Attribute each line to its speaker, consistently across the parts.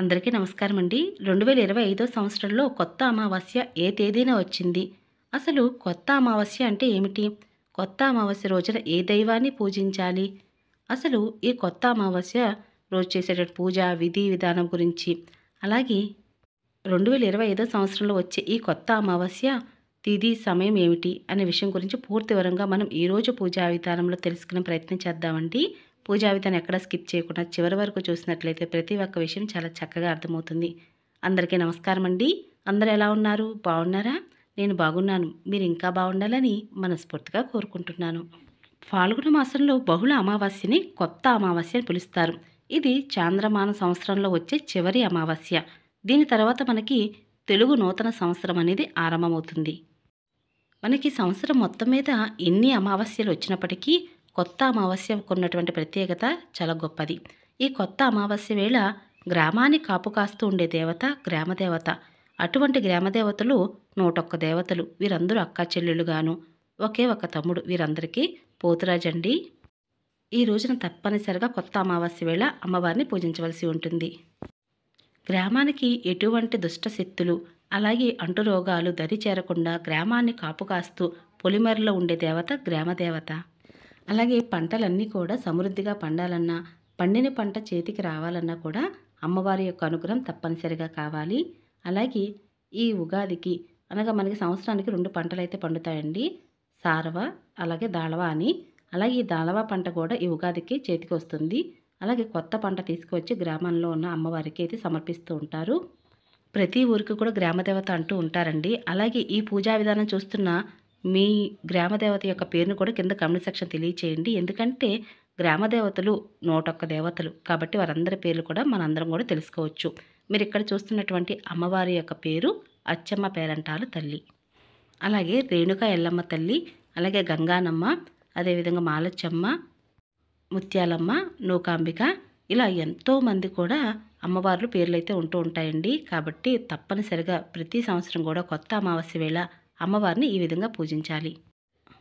Speaker 1: అందరికీ నమస్కారం అండి. 2025 సంవత్సరంలో కొత్త అమావాస్య ఏ తేదీన వచ్చింది? అసలు కొత్త అమావాస్య అంటే ఏమిటి? కొత్త అమావాస్య రోజున ఏ దైవాన్ని పూజించాలి? అసలు ఈ కొత్త అమావాస్య రోజు చేసేటటువంటి పూజ, విధి, విధానం గురించి, అలాగే 2025 సంవత్సరంలో వచ్చే ఈ కొత్త అమావాస్య తిథి, సమయం ఏమిటి అనే విషయం గురించి పూర్తి వివరంగా మనం ఈరోజు పూజా విధానంలో తెలుసుకునే ప్రయత్నం చేద్దామండి. పూజా విధానం ఎక్కడ స్కిప్ చేయకుండా చివరి వరకు చూసినట్లయితే ప్రతి ఒక్క విషయం చాలా చక్కగా అర్థమవుతుంది. అందరికీ నమస్కారం అండి. అందరూ ఎలా ఉన్నారు? బాగున్నారా? నేను బాగున్నాను. మీరు ఇంకా బాగుండాలని మనస్ఫూర్తిగా కోరుకుంటున్నాను. ఫాల్గుణ మాసంలో బహుళ అమావాస్యని కొత్త అమావాస్య అని పిలుస్తారు. ఇది చాంద్రమాన సంవత్సరంలో వచ్చే చివరి అమావాస్య. దీని తర్వాత మనకి తెలుగు నూతన సంవత్సరం అనేది ఆరంభమవుతుంది. మనకి సంవత్సరం మొత్తం మీద ఎన్ని అమావాస్యలు వచ్చినప్పటికీ కొత్త అమావాస్యకు ఉన్నటువంటి ప్రత్యేకత చాలా గొప్పది. ఈ కొత్త అమావాస్య వేళ గ్రామాన్ని కాపు కాస్తూ ఉండే దేవత గ్రామదేవత. అటువంటి గ్రామదేవతలు 101 దేవతలు. వీరందరూ అక్కా చెల్లెళ్ళుగాను, ఒకే ఒక తమ్ముడు. వీరందరికీ పోతురాజండి. ఈ రోజున తప్పనిసరిగా కొత్త అమావాస్య వేళ అమ్మవారిని పూజించవలసి ఉంటుంది. గ్రామానికి ఎటువంటి దుష్టశక్తులు, అలాగే అంటురోగాలు దరి చేరకుండా గ్రామాన్ని కాపు కాస్తూ పొలిమేరలో ఉండే దేవత గ్రామదేవత. అలాగే పంటలన్నీ కూడా సమృద్ధిగా పండాలన్నా, పండిన పంట చేతికి రావాలన్నా కూడా అమ్మవారి యొక్క అనుగ్రహం తప్పనిసరిగా కావాలి. అలాగే ఈ ఉగాదికి అనగా మనకి సంవత్సరానికి 2 పంటలు అయితే పండుతాయండి. సారవ, అలాగే దాళవ అని. అలాగే ఈ దాళవ పంట కూడా ఈ ఉగాదికి చేతికి వస్తుంది. అలాగే కొత్త పంట తీసుకువచ్చి గ్రామంలో ఉన్న అమ్మవారికి అయితే సమర్పిస్తూ ఉంటారు. ప్రతి ఊరికి కూడా గ్రామదేవత అంటూ ఉంటారండి. అలాగే ఈ పూజా విధానం చూస్తున్న మీ గ్రామదేవత యొక్క పేరును కూడా కింద కామెంట్ సెక్షన్ తెలియచేయండి. ఎందుకంటే గ్రామదేవతలు 101 దేవతలు కాబట్టి వారందరి పేర్లు కూడా మనందరం కూడా తెలుసుకోవచ్చు. మీరు ఇక్కడ చూస్తున్నటువంటి అమ్మవారి యొక్క పేరు అచ్చమ్మ పేరంటాలు తల్లి. అలాగే రేణుక ఎల్లమ్మ తల్లి, అలాగే గంగానమ్మ, అదేవిధంగా మాలచ్చమ్మ, ముత్యాలమ్మ, నూకాంబిక, ఇలా ఎంతోమంది కూడా అమ్మవార్లు పేర్లైతే ఉంటూ ఉంటాయండి. కాబట్టి తప్పనిసరిగా ప్రతి సంవత్సరం కూడా కొత్త అమావాస్య వేళ అమ్మవారిని ఈ విధంగా పూజించాలి.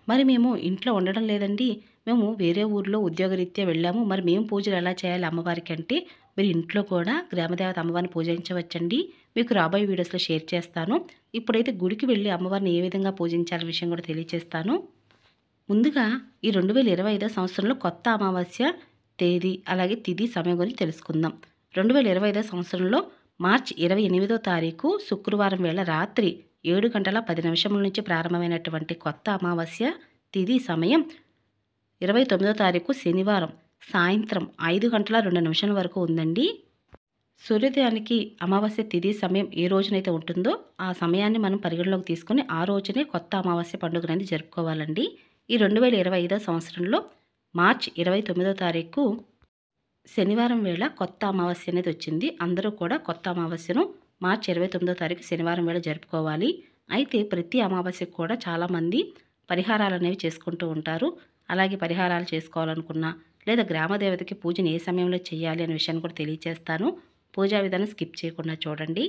Speaker 1: మరి మేము ఇంట్లో ఉండడం లేదండి, మేము వేరే ఊర్లో ఉద్యోగరీత్యా వెళ్ళాము, మరి మేము పూజలు ఎలా చేయాలి అమ్మవారికి అంటే మీరు ఇంట్లో కూడా గ్రామదేవత అమ్మవారిని పూజించవచ్చండి. మీకు రాబోయే వీడియోస్లో షేర్ చేస్తాను. ఇప్పుడైతే గుడికి వెళ్ళి అమ్మవారిని ఏ విధంగా పూజించాలనే విషయం కూడా తెలియజేస్తాను. ముందుగా ఈ 2025 సంవత్సరంలో కొత్త అమావాస్య తేదీ, అలాగే తిథి, సమయం గురించి తెలుసుకుందాం. 2025 సంవత్సరంలో మార్చి 28వ తారీఖు శుక్రవారం వేళ రాత్రి 7:10 నుంచి ప్రారంభమైనటువంటి కొత్త అమావాస్య తిథి సమయం 29వ తారీఖు శనివారం సాయంత్రం 5:02 వరకు ఉందండి. సూర్యోదయానికి అమావాస్య తిథి సమయం ఏ రోజునైతే ఉంటుందో ఆ సమయాన్ని మనం పరిగణలోకి తీసుకుని ఆ రోజునే కొత్త అమావాస్య పండుగ అనేది జరుపుకోవాలండి. ఈ 2025 సంవత్సరంలో మార్చి 29వ తారీఖు శనివారం వేళ కొత్త అమావాస్య అనేది వచ్చింది. అందరూ కూడా కొత్త అమావాస్యను మార్చి 29వ తారీఖు శనివారం వేళ జరుపుకోవాలి. అయితే ప్రతి అమావాస్యకు కూడా చాలామంది పరిహారాలు అనేవి చేసుకుంటూ ఉంటారు. అలాగే పరిహారాలు చేసుకోవాలనుకున్నా లేదా గ్రామదేవతకి పూజను ఏ సమయంలో చేయాలి అనే విషయాన్ని కూడా తెలియజేస్తాను. పూజా విధానం స్కిప్ చేయకుండా చూడండి.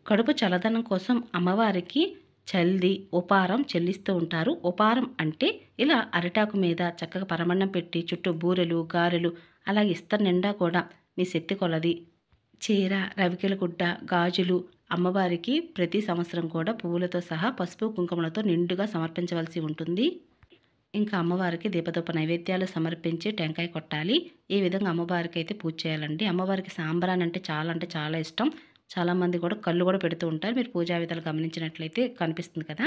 Speaker 1: కడుపు చల్లదనం కోసం అమ్మవారికి చల్ది ఉపారం చెల్లిస్తూ ఉంటారు. ఉపారం అంటే ఇలా అరిటాకు మీద చక్కగా పరమన్నం పెట్టి చుట్టూ బూరెలు, గారెలు, అలాగే ఇస్తర్ నిండా కూడా మీ శక్తి కొలది చీర, రవికెల గుడ్డ, గాజులు అమ్మవారికి ప్రతి సంవత్సరం కూడా పువ్వులతో సహా పసుపు కుంకుమలతో నిండుగా సమర్పించవలసి ఉంటుంది. ఇంకా అమ్మవారికి దీపదూప నైవేద్యాలు సమర్పించి టెంకాయ కొట్టాలి. ఈ విధంగా అమ్మవారికి అయితే పూజ చేయాలండి. అమ్మవారికి సాంబ్రాన్ అంటే చాలా ఇష్టం. చాలామంది కూడా కళ్ళు కూడా పెడుతూ ఉంటారు. మీరు పూజా విధాలు గమనించినట్లయితే కనిపిస్తుంది కదా,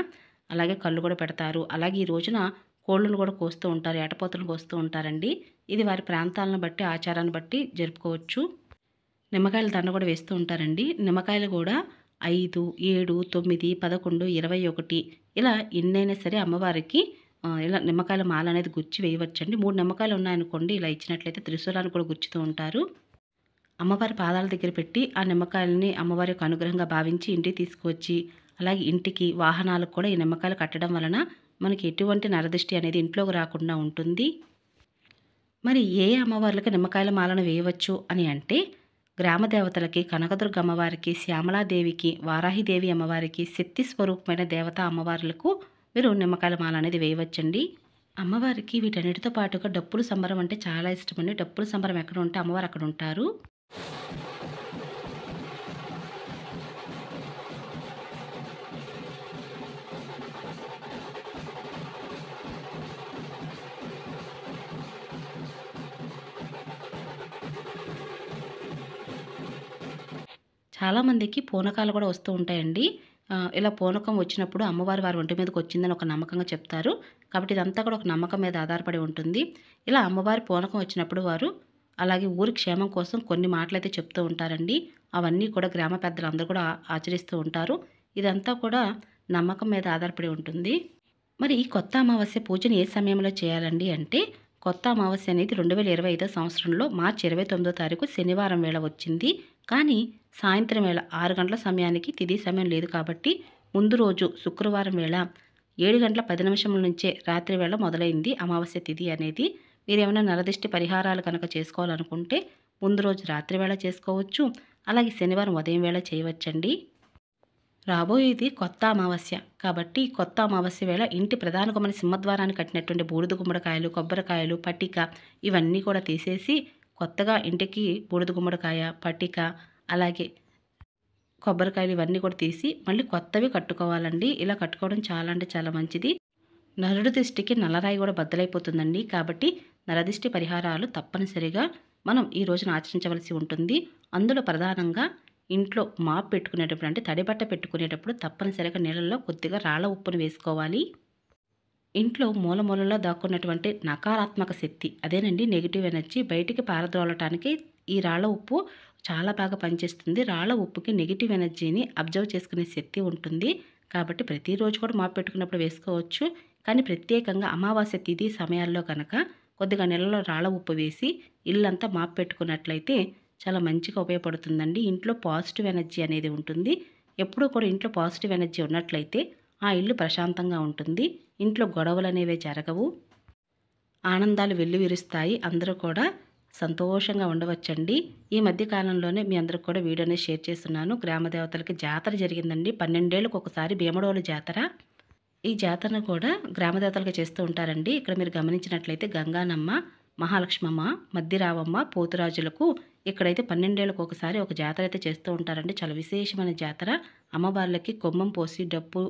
Speaker 1: అలాగే కళ్ళు కూడా పెడతారు. అలాగే ఈ రోజున కోళ్ళను కూడా కోస్తూ ఉంటారు, ఏటపోతలను కోస్తూ ఉంటారండి. ఇది వారి ప్రాంతాలను బట్టి, ఆచారాన్ని బట్టి జరుపుకోవచ్చు. నిమ్మకాయల దండ కూడా వేస్తూ ఉంటారండి. నిమ్మకాయలు కూడా 5, 7, 9, 11, 21 ఇలా ఎన్నైనా సరే అమ్మవారికి ఇలా నిమ్మకాయల మాల అనేది గుచ్చి వేయవచ్చండి. 3 నిమ్మకాయలు ఉన్నాయనుకోండి, ఇలా ఇచ్చినట్లయితే త్రిశూలాన్ని కూడా గుచ్చుతూ ఉంటారు. అమ్మవారి పాదాల దగ్గర పెట్టి ఆ నిమ్మకాయలని అమ్మవారి యొక్క అనుగ్రహంగా భావించి ఇంటికి తీసుకువచ్చి, అలాగే ఇంటికి, వాహనాలకు కూడా ఈ నిమ్మకాయలు కట్టడం వలన మనకి ఎటువంటి నరదృష్టి అనేది ఇంట్లోకి రాకుండా ఉంటుంది. మరి ఏ అమ్మవార్లకి నిమ్మకాయల మాలను వేయవచ్చు అని అంటే గ్రామదేవతలకి, కనకదుర్గ అమ్మవారికి, శ్యామలాదేవికి, వారాహిదేవి అమ్మవారికి, శక్తి స్వరూపమైన దేవత అమ్మవార్లకు మీరు నిమ్మకాయల మాల అనేది వేయవచ్చండి. అమ్మవారికి వీటన్నిటితో పాటుగా డప్పుల సంబరం అంటే చాలా ఇష్టమండి. డప్పుల సంబరం ఎక్కడ ఉంటే అమ్మవారు అక్కడ ఉంటారు. చాలామందికి పూనకాలు కూడా వస్తూ ఉంటాయండి. ఇలా పూనకం వచ్చినప్పుడు అమ్మవారు వారి ఒంటి మీదకొచ్చిందని ఒక నమ్మకంగా చెప్తారు. కాబట్టి ఇదంతా కూడా ఒక నమ్మకం మీద ఆధారపడి ఉంటుంది. ఇలా అమ్మవారి పూనకం వచ్చినప్పుడు వారు అలాగే ఊరి క్షేమం కోసం కొన్ని మాటలైతే చెప్తూ ఉంటారండి. అవన్నీ కూడా గ్రామ పెద్దలందరూ కూడా ఆచరిస్తూ ఉంటారు. ఇదంతా కూడా నమ్మకం మీద ఆధారపడి ఉంటుంది. మరి ఈ కొత్త అమావాస్య పూజను ఏ సమయంలో చేయాలండి అంటే, కొత్త అమావాస్య అనేది 2025 సంవత్సరంలో మార్చి 29వ తారీఖు శనివారం వేళ వచ్చింది. కానీ సాయంత్రం వేళ 6 గంటల సమయానికి తిథి సమయం లేదు కాబట్టి ముందు రోజు శుక్రవారం వేళ 7 గంటల 10 నిమిషముల నుంచే రాత్రి వేళ మొదలైంది అమావాస్య తిథి అనేది. మీరేమైనా నరదిష్టి పరిహారాలు కనుక చేసుకోవాలనుకుంటే ముందు రోజు రాత్రి వేళ చేసుకోవచ్చు. అలాగే శనివారం ఉదయం వేళ చేయవచ్చండి. రాబోయేది కొత్త అమావాస్య. కాబట్టి కొత్త అమావాస్య వేళ ఇంటి ప్రధాన గుమ్మని సింహద్వారాన్ని కట్టినటువంటి బూడిద గుమ్మడికాయలు, కొబ్బరికాయలు, పట్టిక ఇవన్నీ కూడా తీసేసి కొత్తగా ఇంటికి బూడిద గుమ్మడికాయ, పట్టిక అలాగే కొబ్బరికాయలు ఇవన్నీ కూడా తీసి మళ్ళీ కొత్తవి కట్టుకోవాలండి. ఇలా కట్టుకోవడం చాలా అంటే చాలా మంచిది. నరుడి దిష్టికి నల్లరాయి కూడా బద్దలైపోతుందండి. కాబట్టి నరదిష్టి పరిహారాలు తప్పనిసరిగా మనం ఈ రోజున ఆచరించవలసి ఉంటుంది. అందులో ప్రధానంగా ఇంట్లో మాప్ పెట్టుకునేటప్పుడు అంటే తడిబట్ట పెట్టుకునేటప్పుడు తప్పనిసరిగా నీళ్ళల్లో కొద్దిగా రాళ్ళ ఉప్పును వేసుకోవాలి. ఇంట్లో మూలలో దాక్కున్నటువంటి నకారాత్మక శక్తి అదేనండి నెగిటివ్ ఎనర్జీ బయటికి పారద్రోలటానికి ఈ రాళ్ళ ఉప్పు చాలా బాగా పనిచేస్తుంది. రాళ్ళ ఉప్పుకి నెగిటివ్ ఎనర్జీని అబ్జర్వ్ చేసుకునే శక్తి ఉంటుంది. కాబట్టి ప్రతిరోజు కూడా మాప్ పెట్టుకున్నప్పుడు వేసుకోవచ్చు. కానీ ప్రత్యేకంగా అమావాస్య తిథి సమయాల్లో కనుక కొద్దిగా నీళ్ళలో రాళ్ళ ఉప్పు వేసి ఇల్లంతా మాప్ పెట్టుకున్నట్లయితే చాలా మంచిగా ఉపయోగపడుతుందండి. ఇంట్లో పాజిటివ్ ఎనర్జీ అనేది ఉంటుంది. ఎప్పుడూ కూడా ఇంట్లో పాజిటివ్ ఎనర్జీ ఉన్నట్లయితే ఆ ఇల్లు ప్రశాంతంగా ఉంటుంది. ఇంట్లో గొడవలు అనేవి జరగవు. ఆనందాలు వెల్లివిరుస్తాయి. అందరూ కూడా సంతోషంగా ఉండవచ్చండి. ఈ మధ్య కాలంలోనే మీ అందరికి కూడా వీడియోని షేర్ చేస్తున్నాను. గ్రామ దేవతలకి జాతర జరిగిందండి. 12 ఏళ్ళకి ఒకసారి భీమడోలు జాతర. ఈ జాతరను కూడా గ్రామ దేవతలుగా చేస్తూ ఉంటారండి. ఇక్కడ మీరు గమనించినట్లయితే గంగానమ్మ, మహాలక్ష్మమ్మ, మద్దిరావమ్మ, పోతురాజులకు ఇక్కడైతే 12 ఏళ్ళకి ఒకసారి ఒక జాతర అయితే చేస్తూ ఉంటారండి. చాలా విశేషమైన జాతర. అమ్మవార్లకి కొమ్మం పోసి డప్పు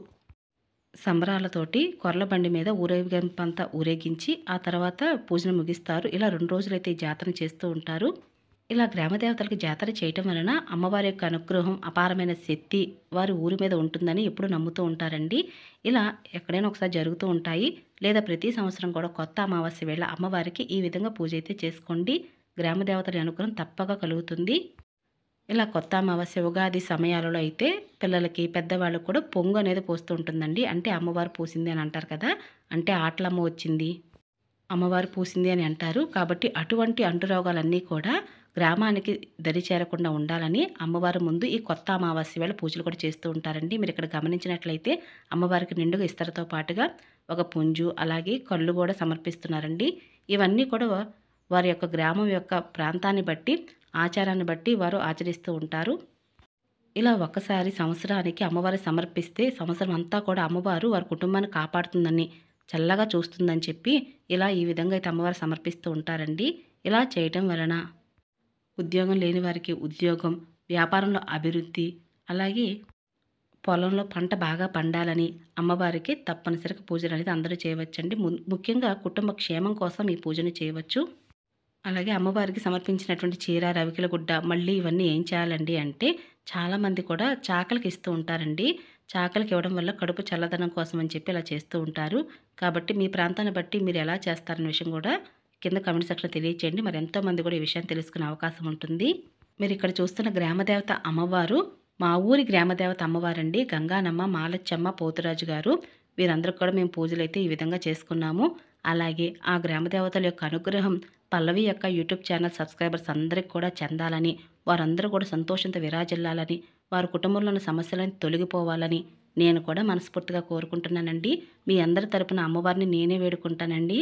Speaker 1: సంబరాలతోటి కొర్ల బండి మీద ఊరేగింపంతా ఊరేగించి ఆ తర్వాత పూజను ముగిస్తారు. ఇలా 2 రోజులైతే ఈ జాతరను చేస్తూ ఉంటారు. ఇలా గ్రామ దేవతలకి జాతర చేయటం వలన అమ్మవారి యొక్క అనుగ్రహం అపారమైన శక్తి వారి ఊరి మీద ఉంటుందని ఎప్పుడు నమ్ముతూ ఉంటారండి. ఇలా ఎక్కడైనా ఒకసారి జరుగుతూ ఉంటాయి. లేదా ప్రతి సంవత్సరం కూడా కొత్త అమావాస్య వేళ అమ్మవారికి ఈ విధంగా పూజ అయితే చేసుకోండి. గ్రామ దేవతల అనుగ్రహం తప్పక కలుగుతుంది. ఇలా కొత్త అమావాస్య ఉగాది సమయాలలో అయితే పిల్లలకి పెద్దవాళ్ళకు కూడా పొంగు అనేది పోస్తూ ఉంటుందండి. అంటే అమ్మవారు పూసింది అని అంటారు కదా. అంటే ఆటలమ్మ వచ్చింది, అమ్మవారు పూసింది అని అంటారు. కాబట్టి అటువంటి అంటురోగాలన్నీ కూడా గ్రామానికి దరి చేరకుండా ఉండాలని అమ్మవారి ముందు ఈ కొత్త అమావాస్య వేళ పూజలు కూడా చేస్తూ ఉంటారండి. మీరు ఇక్కడ గమనించినట్లయితే అమ్మవారికి నిండుగా ఇస్తరుతో పాటుగా ఒక పుంజు అలాగే కళ్ళు కూడా సమర్పిస్తున్నారండి. ఇవన్నీ కూడా వారి యొక్క గ్రామం యొక్క ప్రాంతాన్ని బట్టి ఆచారాన్ని బట్టి వారు ఆచరిస్తూ ఉంటారు. ఇలా ఒక్కసారి సంవత్సరానికి అమ్మవారి సమర్పిస్తే సంవత్సరం అంతా కూడా అమ్మవారు వారి కుటుంబాన్ని కాపాడుతుందని చల్లగా చూస్తుందని చెప్పి ఇలా ఈ విధంగా అయితే అమ్మవారు సమర్పిస్తూ ఉంటారండి. ఇలా చేయటం వలన ఉద్యోగం లేని వారికి ఉద్యోగం, వ్యాపారంలో అభివృద్ధి అలాగే పొలంలో పంట బాగా పండాలని అమ్మవారికి తప్పనిసరిగా పూజలు అనేది అందరూ చేయవచ్చండి. ముఖ్యంగా కుటుంబ క్షేమం కోసం ఈ పూజను చేయవచ్చు. అలాగే అమ్మవారికి సమర్పించినటువంటి చీర, రవికెల గుడ్డ మళ్ళీ ఇవన్నీ ఏం చేయాలండి అంటే చాలామంది కూడా చాకలికి ఇస్తూ ఉంటారండి. చాకలికి ఇవ్వడం వల్ల కడుపు చల్లదనం కోసం అని చెప్పి ఇలా చేస్తూ ఉంటారు. కాబట్టి మీ ప్రాంతాన్ని బట్టి మీరు ఎలా చేస్తారనే విషయం కూడా కింద కామెంట్ సెక్షన్లో తెలియచేయండి. మరి ఎంతోమంది కూడా ఈ విషయాన్ని తెలుసుకునే అవకాశం ఉంటుంది. మీరు ఇక్కడ చూస్తున్న గ్రామదేవత అమ్మవారు మా ఊరి గ్రామదేవత అమ్మవారండి. గంగానమ్మ, మాలచ్చమ్మ, పోతురాజు గారు వీరందరికీ కూడా మేము పూజలు అయితే ఈ విధంగా చేసుకున్నాము. అలాగే ఆ గ్రామదేవతల యొక్క అనుగ్రహం పల్లవి యొక్క యూట్యూబ్ ఛానల్ సబ్స్క్రైబర్స్ అందరికి కూడా చెందాలని, వారందరూ కూడా సంతోషంతో విరాజిల్లాలని, వారి కుటుంబంలోని సమస్యలను తొలగిపోవాలని నేను కూడా మనస్ఫూర్తిగా కోరుకుంటున్నానండి. మీ అందరి తరపున అమ్మవారిని నేనే వేడుకుంటానండి.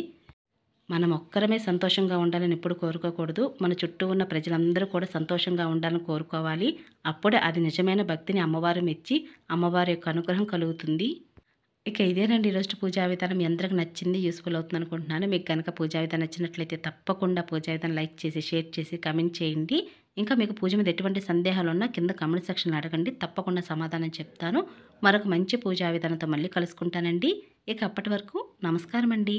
Speaker 1: మనం ఒక్కరమే సంతోషంగా ఉండాలని ఎప్పుడు కోరుకోకూడదు. మన చుట్టూ ఉన్న ప్రజలందరూ కూడా సంతోషంగా ఉండాలని కోరుకోవాలి. అప్పుడే అది నిజమైన భక్తిని అమ్మవారు మెచ్చి అమ్మవారి యొక్క అనుగ్రహం కలుగుతుంది. ఇక ఇదేనండి ఈరోజు పూజా విధానం. మీ అందరికి నచ్చింది, యూస్ఫుల్ అవుతుంది అనుకుంటున్నాను. మీకు కనుక పూజా విధానం నచ్చినట్లయితే తప్పకుండా పూజా విధానం లైక్ చేసి, షేర్ చేసి, కమెంట్ చేయండి. ఇంకా మీకు పూజ మీద ఎటువంటి సందేహాలు ఉన్నా కింద కామెంట్ సెక్షన్లో అడగండి. తప్పకుండా సమాధానం చెప్తాను. మరొక మంచి పూజా విధానంతో మళ్ళీ కలుసుకుంటానండి. ఇక అప్పటి వరకు నమస్కారం అండి.